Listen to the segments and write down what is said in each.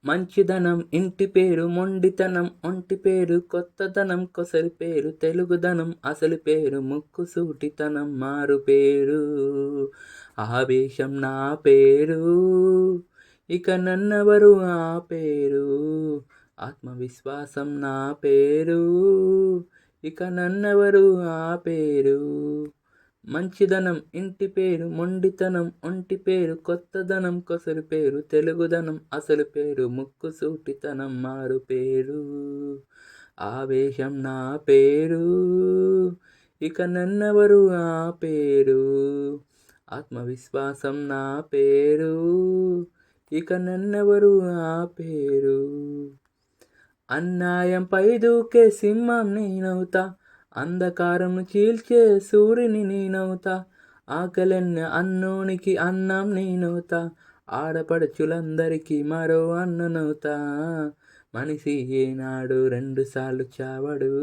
మంచిదనం ఇంటి పేరు, మొండితనం ఒంటి పేరు, కొత్తదనం కొసరి పేరు, తెలుగుదనం అసలు పేరు, ముక్కుసూటితనం మారు పేరు. ఆవేశం నా పేరు, ఇక నన్నెవరు ఆపేరు. ఆత్మవిశ్వాసం నా పేరు, ఇక నన్నెవరు ఆపేరు. మంచిదనం ఇంటి పేరు, మొండితనం ఒంటి పేరు, కొత్తదనం కొసరి పేరు, తెలుగుదనం అసలు పేరు, ముక్కుసూటితనం మారు పేరు. ఆవేశం నా పేరు, ఇక నన్నెవరు ఆపేరు. ఆత్మవిశ్వాసం నా పేరు, ఇక నన్నెవరు ఆపేరు. అన్యాయంపై దూకే సింహం నేనవుతా, అంధకారము చీల్చే సూర్యుని నేనవుతా, ఆకలెన్న అన్నోనికి అన్నం నేనవుతా, ఆడపడుచులందరికీ మరో అన్ననవుతా. మనిషి ఏనాడు రెండుసార్లు చావడు,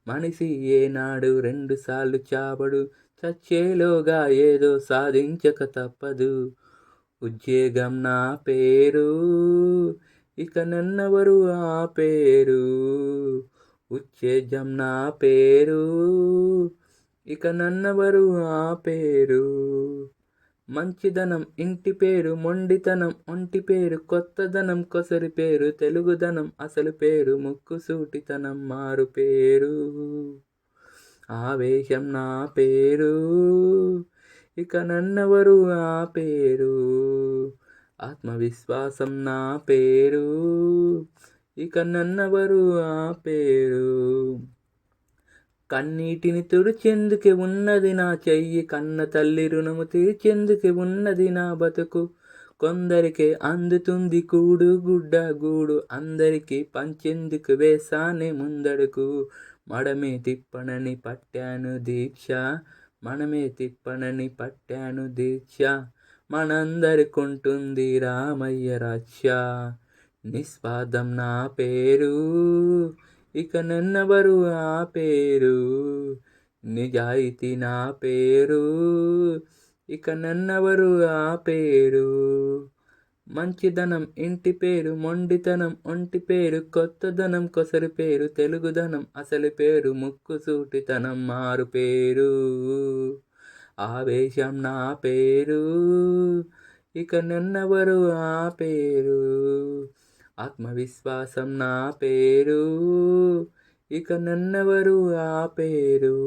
మనిషి ఏనాడు రెండుసార్లు చావడు, చచ్చేలోగా ఏదో సాధించక తప్పదు. ఉద్యోగం నా పేరు, ఇక నన్నెవరు ఆపేరు. ఉత్తేజం నా పేరు, ఇక నన్నెవరు ఆపేరు. మంచిదనం ఇంటి పేరు, మొండితనం ఒంటి పేరు, కొత్తదనం కొసరి పేరు, తెలుగుదనం అసలు పేరు, ముక్కుసూటితనం మారు పేరు. ఆవేశం నా పేరు, ఇక నన్నెవరు ఆపేరు. ఆత్మవిశ్వాసం నా పేరు, ఇక నన్నెవరు ఆపేరు. కన్నీటిని తుడిచెందుకే ఉన్నది నా చెయ్యి, కన్న తల్లి రుణము తీర్చెందుకే ఉన్నది నా బతుకు. కొందరికే అందుతుంది కూడు గుడ్డ గూడు, అందరికీ పంచెందుకు వేసానే ముందడుగు. మడమే తిప్పనని పట్టాను దీక్ష, మనమే తిప్పనని పట్టాను దీక్ష, మనందరికుంటుంది రామయ్య రక్ష. నిస్వార్థం నా పేరు, ఇక నన్నెవరు ఆపేరు. నిజాయితీ నా పేరు, ఇక నన్నెవరు ఆపేరు. మంచిదనం ఇంటి పేరు, మొండితనం ఒంటి పేరు, కొత్తదనం కొసరి పేరు, తెలుగుదనం అసలు పేరు, ముక్కుసూటితనం మారు పేరు. ఆవేశం నా పేరు, ఇక నన్నెవరు ఆపేరు. ఆత్మవిశ్వాసం నా పేరు, ఇక నన్నెవరు ఆపేరు.